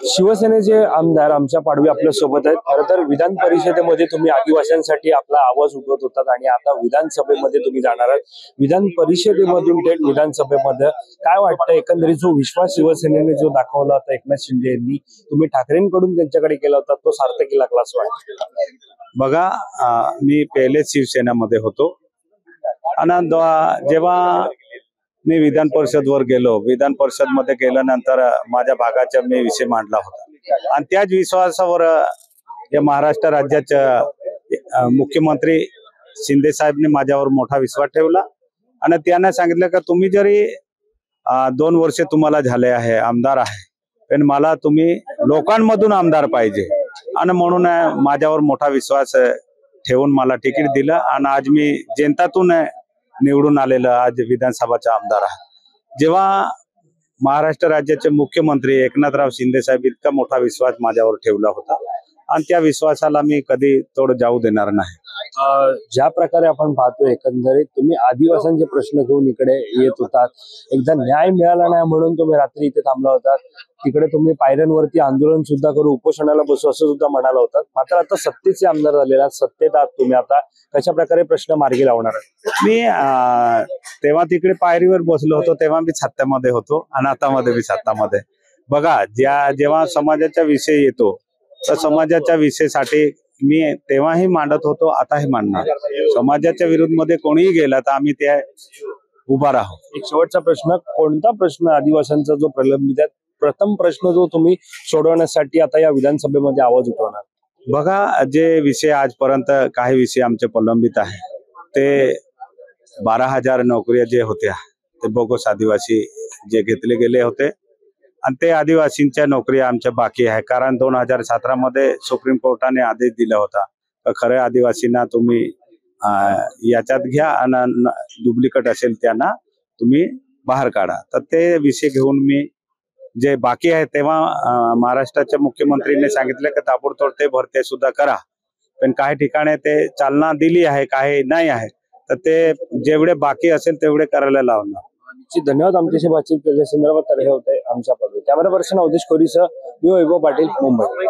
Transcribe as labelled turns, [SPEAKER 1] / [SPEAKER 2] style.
[SPEAKER 1] शिवसेनेचे आमदार आमच्या पाडवी आपल्या सोबत आहेत। खरं तर विधान परिषदेमध्ये तुम्ही आदिवासींसाठी आपला आवाज उठवत होतात आणि आता विधानसभेमध्ये तुम्ही जाणार आहात। विधान परिषदेमधून थेट विधानसभेमध्ये काय वाटतं, एकंदरीत जो विश्वास शिवसेनेने जो दाखवला होता एकनाथ शिंदे यांनी, तुम्ही ठाकरेंकडून त्यांच्याकडे केला होता, तो सार्थकी लागला असं वाटतं?
[SPEAKER 2] बघा, मी पहिले शिवसेनेमध्ये होतो आणि जेव्हा मी विधान परिषदवर गेलो, विधान परिषद मध्ये गेल्यानंतर माझ्या भागाचा मी विषय मांडला होता आणि त्याच विश्वासावर या महाराष्ट्र राज्याच्या मुख्यमंत्री शिंदे साहेबने माझ्यावर मोठा विश्वास ठेवला आणि त्यांना सांगितलं की तुम्ही जरी 2 वर्ष तुम्हाला झाले आहे, आमदार आहे, पण मला तुम्ही लोकांमधून आमदार पाहिजे आणि म्हणून माझ्यावर मोठा विश्वास ठेवून मला तिकीट दिलं आणि आज मी जनतातून निवडून आलेलं आज विधानसभाचा आमदार आहे। जेव्हा महाराष्ट्र राज्याचे मुख्यमंत्री एकनाथराव शिंदे साहेब इतका मोठा विश्वास माझ्यावर ठेवला होता आणि त्या विश्वासाला मी कधी तोड जाऊ देणार नाही।
[SPEAKER 1] ज्या प्रकारे आपण पाहतो, एकंदरीत तुम्ही आदिवासींचे प्रश्न घेऊन इकडे येत होतात, एकदा न्याय मिळाला नाही म्हणून तुम्ही रात्री इथे थांबला होतात, तिकडे तुम्ही पायऱ्यांवरती आंदोलन सुद्धा करू, उपोषणाला बसू असं सुद्धा म्हणाला होतात। मात्र आता सत्तेचे आमदार झालेला, सत्तेत आहात तुम्ही, आता कशा प्रकारे प्रश्न मार्गी लावणार आहात?
[SPEAKER 2] मी तेव्हा तिकडे पायरीवर बसलो होतो, तेव्हा मी छत्त्यामध्ये होतो आणि आता मध्ये मी छत्तामध्ये। बघा, जेव्हा समाजाचा विषय येतो तर समाजाच्या विषयासाठी मी तेव्हाही मांडत होतो, आताही मांडणार। समाजाच्या विरुद्ध मध्ये कोणीही गेला तर आम्ही त्या उभा राहू।
[SPEAKER 1] एक शेवटचा प्रश्न, कोणता प्रश्न आदिवासींचा जो प्रलंबित आहे, प्रथम प्रश्न जो तुम्ही सोडवण्यासाठी आता या विधानसभेमध्ये आवाज उठवणार?
[SPEAKER 2] बघा, जे विषय आजपर्यंत काही विषय आमचे प्रलंबित आहे ते 12,000 नोकऱ्या जे होत्या ते बोगस आदिवासी जे घेतले गेले होते आणि ते आदिवासींच्या नोकरी आमच्या बाकी आहे। कारण 2017 मध्ये सुप्रीम कोर्टाने आदेश दिला होता तर खऱ्या आदिवासींना तुम्ही याच्यात घ्या आणि डुप्लिकेट असेल त्यांना तुम्ही बाहेर काढा। तर ते विषय घेऊन मी जे बाकी आहे तेव्हा महाराष्ट्राच्या मुख्यमंत्रीने सांगितलं की ताबडतोब ते भरती सुद्धा करा, पण काही ठिकाणी ते चालना दिली आहे, काही नाही आहे, तर ते जेवढे बाकी असेल तेवढे करायला लावणार।
[SPEAKER 1] धन्यवाद आमच्याशी बातचीत केल्या संदर्भात। तर हे होते आमच्या पडवी कॅमेरा पर्सन अवधेश कोरीसह मी वैभव पाटील, मुंबई।